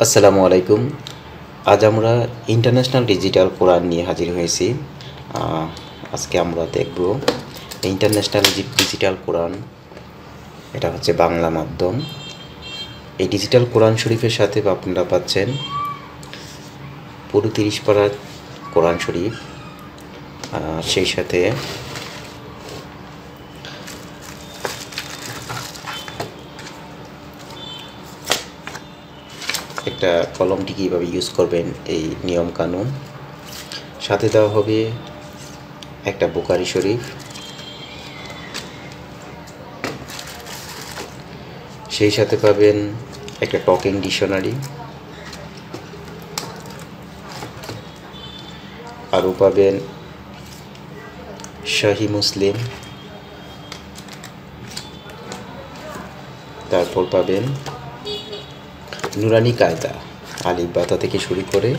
আসসালামু আলাইকুম। আজ আমরা ইন্টারন্যাশনাল ডিজিটাল কোরআন নিয়ে হাজির হয়েছি। আজকে আমরা দেখব ইন্টারন্যাশনাল ডিজিটাল কোরআন। এটা হচ্ছে বাংলা মাধ্যম। এই ডিজিটাল কোরআন শরীফের সাথে আপনারা পাচ্ছেন পুরো 30 পারার কোরআন শরীফ, সেই সাথে একটা কলমটি কীভাবে ইউজ করবেন এই নিয়ম কানুন, সাথে দেওয়া হবে একটা বুখারী শরীফ, সেই সাথে পাবেন একটা টকিং ডিকশনারি, আরও পাবেন সহিহ মুসলিম, তারপর পাবেন নুরানি কায়দা আলিফ বাতা থেকে শুরু করে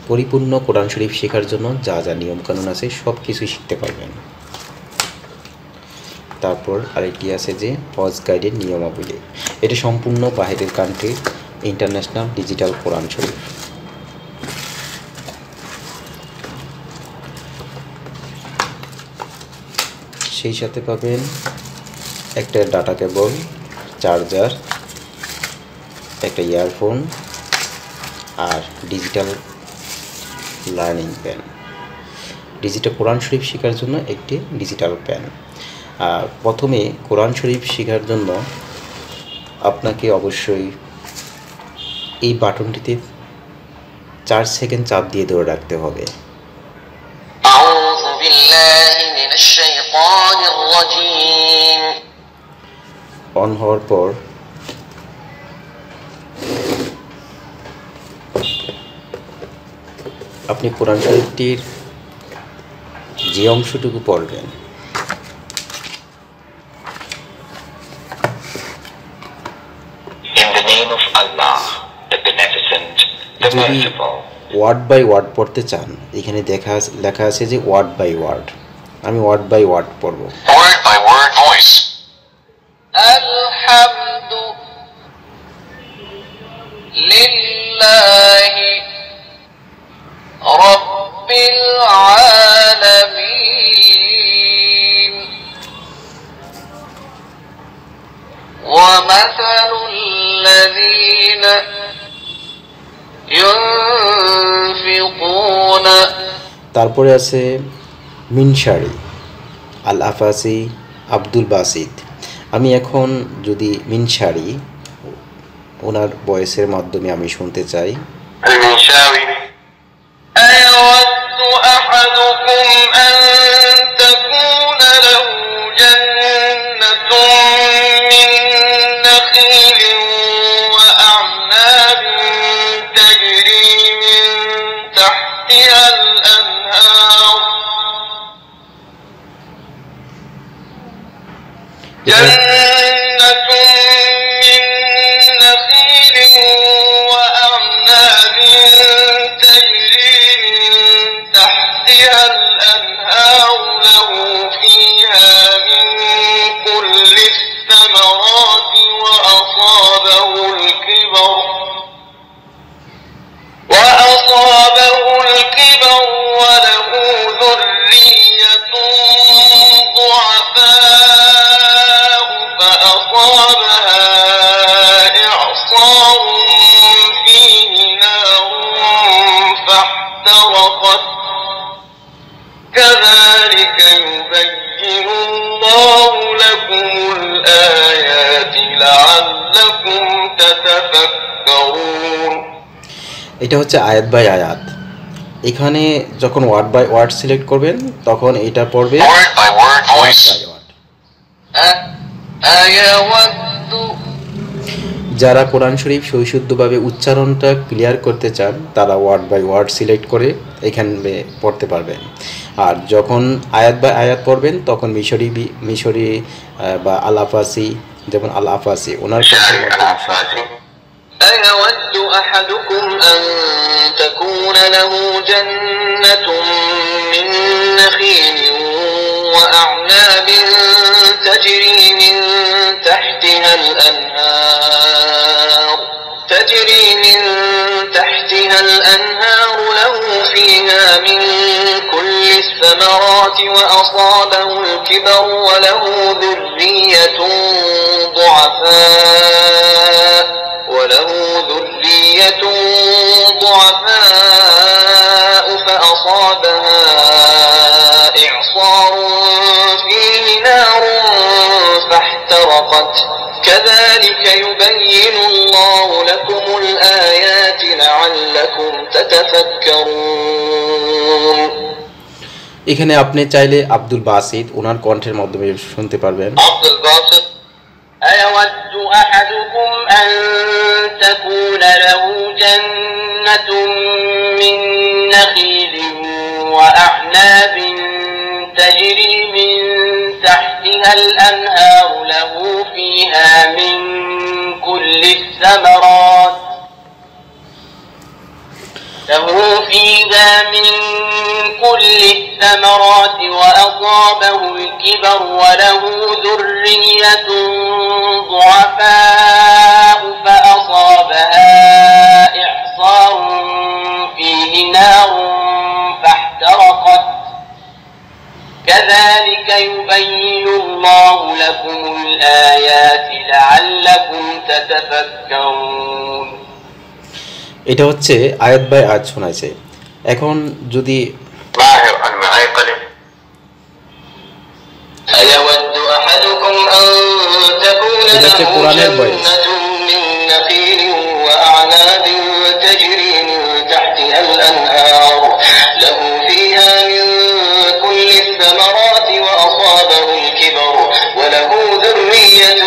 পরিপূর্ণ কোরআন শরীফ শেখার জন্য যা যা নিয়মকানুন আছে সব কিছু শিখতে পারবেন। তারপর আরেকটি আছে যে হজ গাইডের নিয়মাবলী। এটা সম্পূর্ণ বাহিরের কান্ট্রির ইন্টারন্যাশনাল ডিজিটাল কোরআন শরীফ। সেই সাথে পাবেন একটা ডাটা কেবল, চার্জার, একটা ইয়ারফোন আর ডিজিটাল লার্নিং পেন। ডিজিটাল কোরআন শরীফ শেখার জন্য একটি ডিজিটাল পেন। প্রথমে কোরআন শরীফ শেখার জন্য আপনাকে অবশ্যই এই বাটনটিতে 4 সেকেন্ড চাপ দিয়ে ধরে রাখতে হবে। অন হওয়ার পর আপনি কোরআন শরীফটির যে অংশটুকু পড়বেন যদি ওয়ার্ড বাই ওয়ার্ড পড়তে চান, এখানে লেখা আছে যে ওয়ার্ড বাই ওয়ার্ড। আমি ওয়ার্ড বাই ওয়ার্ড পড়ব। লিল্লাহি রাব্বিল আলামিন ওয়া মাসালুল লাযীনা ইউনফিকুনা। তারপরে আছে মিনশারি, আল আফাসি, আব্দুল বাসিত। আমি এখন যদি মিনশারি ওনার ভয়েসের মাধ্যমে আমি শুনতে চাই। أيود أحدكم أن تكون له جنة من نخيل وأعناب تجري من تحتها الأنهار جنة من نخيل وأعناب تجري من تحتها الأنهار له فيها من كل الثمرات وأصابه الكبر وله ذرية ضعفاء فأصابها إعصار فيه نار فاحترقت كذلك يبين الله لكم الآيات لعلكم تتفكرون। এটা হচ্ছে আয়াত বাই আয়াত। এখানে যখন ওয়ার্ড বাই ওয়ার্ড সিলেক্ট করবেন তখন এটা পড়বে ওয়ার্ড বাই ওয়ার্ড। যারা কোরআন শরীফ সহিশুদ্ধভাবে উচ্চারণটা ক্লিয়ার করতে চান তারা ওয়ার্ড বাই ওয়ার্ড সিলেক্ট করে এখানে পড়তে পারবেন। আর যখন আয়াত বাই আয়াত পড়বেন তখন মিশরি বা আল আফাসি, যেমন আল আফাসি ওনার أيود أحدكم أن تكون له جنة من نخيل وأعناب تجري من تحتها الأنهار تجري من تحتها الأنهار له فيها من كل الثمرات وأصابه الكبر وله ذرية ضعفاء فأصابها إعصار فيه نار فاحترقت كذلك يبين الله لكم الآيات لعلكم تتفكرون এখানে আপনি চাইলে আব্দুল বাসিত ওনার কণ্ঠের মাধ্যমে শুনতে পারবেন আব্দুল বাসিত أيود أحدكم أن تكون له جنة من نخيل وأعناب تجري من تحتها الأنهار له فيها من كل الثمرات وأصابه الكبر وله ذرية ضعفاء فأصابها إعصار فيه نار فاحترقت كذلك يبين الله لكم الآيات لعلكم تتفكرون এটা হচ্ছে আয়াত বাই আয়াত শোনাইছে এখন যদি أيود أحدكم أن تكون له جنة من نخيل وأعناب تجري من تحتها الأنهار له فيها من كل الثمرات وأصابه الكبر وله ذرية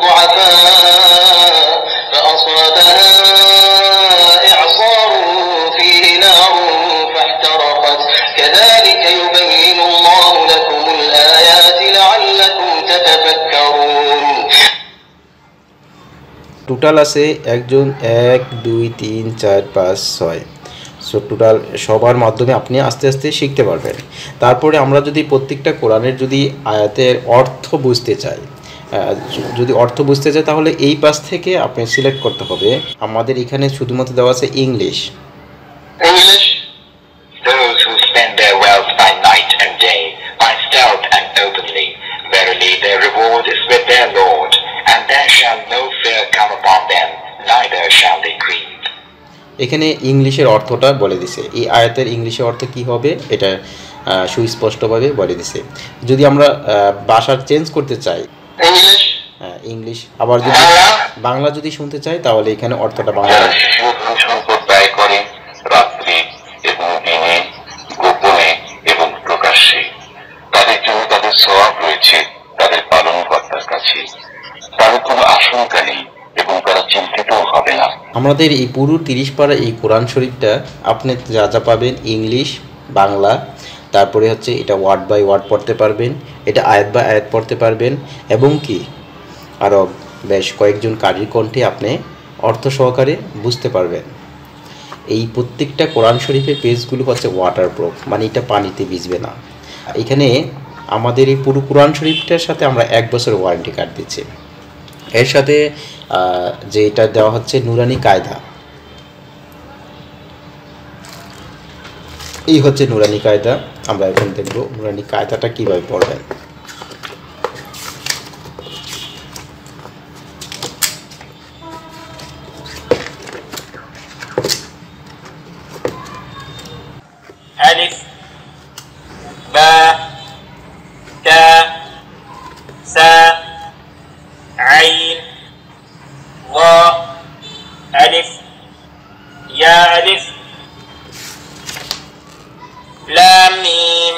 ضعفاء فأصابها إعصار فيه نار فاحترقت كذلك يبين الله لكم الآيات لعلكم تتفكرون টোটাল আছে একজন 1 2 3 4 5 6 সো টোটাল সবার মাধ্যমে আপনি আস্তে আস্তে শিখতে পারবেন তারপরে আমরা যদি প্রত্যেকটা কোরআনের যদি আয়াতের অর্থ বুঝতে চাই তাহলে এই পাশ থেকে আপনি সিলেক্ট করতে হবে আমাদের এখানে শুধুমাত্র দেওয়া আছে English Those who spend their wealth by night and day, by stealth and openly, verily their reward is with their Lord, and there shall no fear come upon them, neither shall they grieve. এখানে ইংলিশের অর্থটা বলে দিছে এই আয়াতের ইংলিশের অর্থ কি হবে এটা সুস্পষ্টভাবে বলে দিছে যদি আমরা ভাষা চেঞ্জ করতে চাই ইংলিশ আবার যদি বাংলা যদি শুনতে চাই তাহলে এখানে অর্থটা বাংলা সম্প্রদায় করে রাত্রি এবং দিনে গোপনে এবং প্রকাশ্যে তাদের জন্য তাদের সওয়াব রয়েছে তাদের পালনকর্তার কাছে তাদের কোনো আশঙ্কা নেই এবং তারা চিন্তিতও হবে না আমাদের এই পুরো 30 পারা এই কোরআন শরীফটা আপনি যা যা পাবেন ইংলিশ বাংলা তারপরে হচ্ছে এটা ওয়ার্ড বাই ওয়ার্ড পড়তে পারবেন এটা আয়াত বাই আয়াত পড়তে পারবেন এবং কি আরও বেশ কয়েকজন কারির কণ্ঠে আপনি অর্থ সহকারে বুঝতে পারবেন এই প্রত্যেকটা কোরআন শরীফের পেজগুলো হচ্ছে ওয়াটারপ্রুফ মানে এটা পানিতে ভিজবে না এখানে আমাদের এই পুরো কোরআন শরীফটার সাথে আমরা 1 বছরের ওয়ারেন্টি কার্ড দিচ্ছি এর সাথে যে এটা দেওয়া হচ্ছে নুরানি কায়দা এই হচ্ছে নুরানি কায়দা আমরা এখন দেখব নুরানি কায়দাটা কিভাবে পড়বেন ألف باء تاء ساء عين ضاء ألف يا ألف لام ميم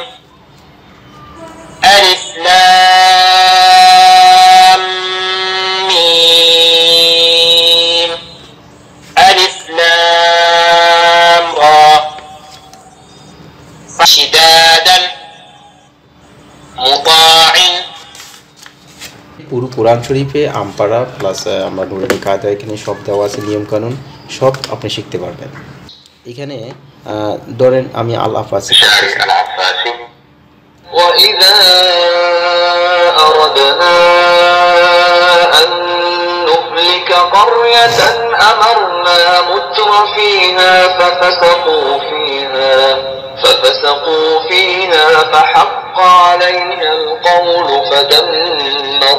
ألف لام ميم ألف لام را شدادا مطاع পুরো কোরআন শরীফে আমপাড়া প্লাস আমরা নুরানি কায়দা এখানে সব দেওয়া আছে নিয়ম কানুন সব আপনি শিখতে পারবেন এখানে ধরেন আমি আল আফাসি وإذا أردنا أن نهلك قرية أمرنا متر فيها ففسقوا فيها فحق عليها القول فدمرناها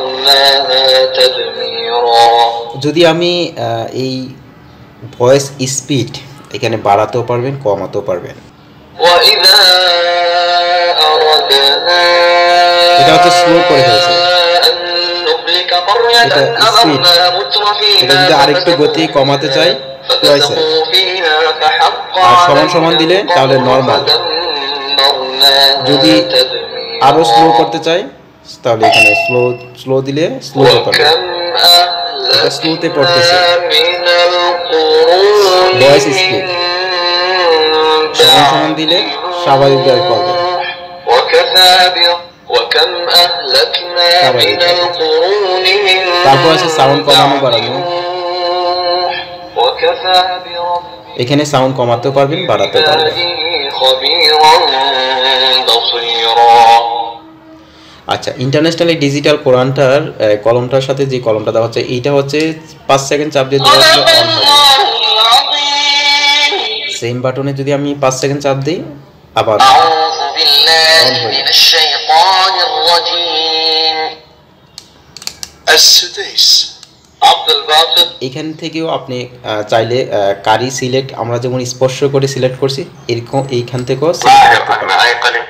تدميرا. যদি আমি এই ভয়েস স্পিড এখানে বাড়াতেও পারবেন কমাতেও পারবেন। এটা হচ্ছে স্লো করে ফেলছে, এটা স্পিড, এটা যদি আরেকটু গতি কমাতে চাই হয়েছে, আর সমান সমান দিলে তাহলে নর্মাল। যদি আরো স্লো করতে চাই তাহলে এখানে স্লো দিলে স্লো হতে পারে। এটা স্লোতে পড়তেছে, ভয়েস স্পিড সমান সমান দিলে স্বাভাবিকভাবে পড়বে। তারপর আছে সাউন্ড কমানো বাড়ানো, এখানে সাউন্ড কমাতেও পারবেন বাড়াতেও পারবেন। আচ্ছা, ইন্টারন্যাশনাল ডিজিটাল কোরআনটার কলমটার সাথে যে কলমটা দেওয়া হচ্ছে এইটা হচ্ছে 5 সেকেন্ড চাপ দিয়ে অন হবে। সেম বাটনে যদি আমি 5 সেকেন্ড চাপ দিই আবার অন হয়ে এখান থেকেও আপনি চাইলে কারি সিলেক্ট, আমরা যেমন স্পর্শ করে সিলেক্ট করছি এরকম এইখান থেকেও সিলেক্ট করতে পারেন।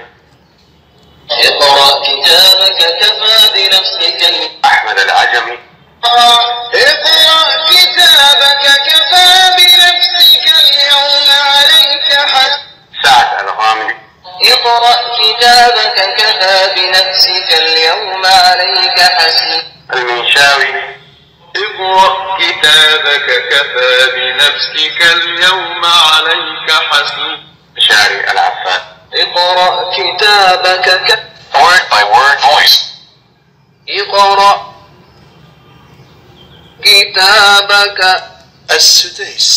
اقرأ كتابك كفى بنفسك اليوم عليك حسيبا. المنشاوي اقرأ كتابك كفى بنفسك اليوم عليك حسيبا. شعري العفان اقرأ كتابك word by word voice. اقرأ كتابك. السديس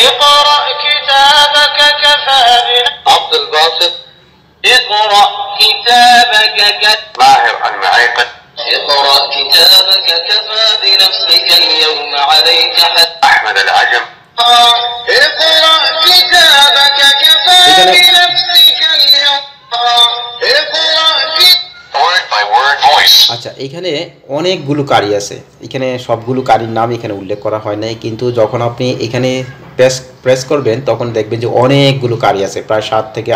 اقرأ كتابك كفى بنفسك. عبد الباسط اقرأ كتابك ماهر المعيقد اقرأ كتابك كفى بنفسك اليوم عليك أحمد العجم اقرأ كتابك كفى بنفسك اليوم اقرأ word by word voice. আচ্ছা, এখানে অনেকগুলো কারি আছে, এখানে সবগুলো কারির নাম এখানে উল্লেখ করা হয় নাই, কিন্তু যখন আপনি এখানে প্রেস করবেন তখন দেখবেন যে অনেকগুলো কারি আছে, প্রায় 7 থেকে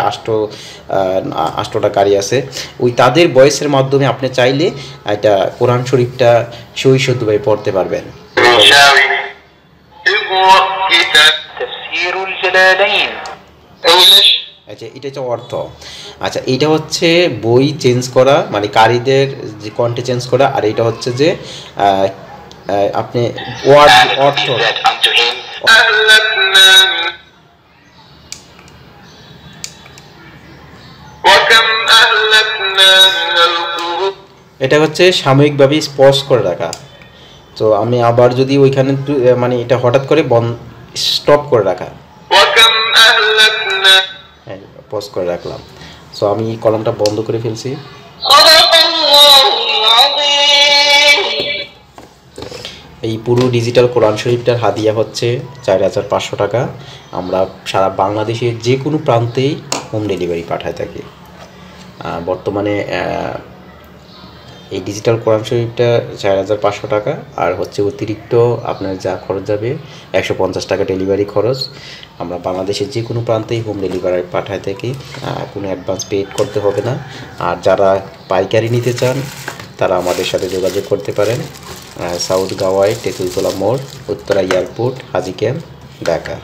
8টা কারি আছে। ওই তাদের ভয়েসের মাধ্যমে আপনি চাইলে এটা কোরআন শরীফটা সহিশুদ্ধভাবে পড়তে পারবেন। আচ্ছা, এটা হচ্ছে অর্থ। আচ্ছা, এটা হচ্ছে বই চেঞ্জ করা, মানে কারিদের যে কন্টে চেঞ্জ করা, আর এটা হচ্ছে যে আপনি ওয়ার্ড অর্থ। এটা হচ্ছে সাময়িকভাবে স্পজ করে রাখা। তো আমি আবার যদি ওইখানে মানে এটা হঠাৎ করে স্টপ করে রাখা, হ্যাঁ পজ করে রাখলাম। সো আমি কলমটা বন্ধ করে ফেলছি। এই পুরো ডিজিটাল কোরআন শরীফটার হাদিয়া হচ্ছে 4500 টাকা। আমরা সারা বাংলাদেশের যে কোনো প্রান্তেই হোম ডেলিভারি পাঠায় থাকি। বর্তমানে এই ডিজিটাল কোরআন শরীফটা 4500 টাকা, আর হচ্ছে অতিরিক্ত আপনার যা খরচ যাবে 150 টাকা ডেলিভারি খরচ। আমরা বাংলাদেশের যে কোনো প্রান্তেই হোম ডেলিভারি পাঠায় থাকি, কোনো অ্যাডভান্স পেড করতে হবে না। আর যারা পাইকারি নিতে চান তারা আমাদের সাথে যোগাযোগ করতে পারেন। সাউথ গাওয়াই, তেঁতুলতলা মোড়, উত্তরা এয়ারপোর্ট, হাজি ক্যাম্প, ঢাকা।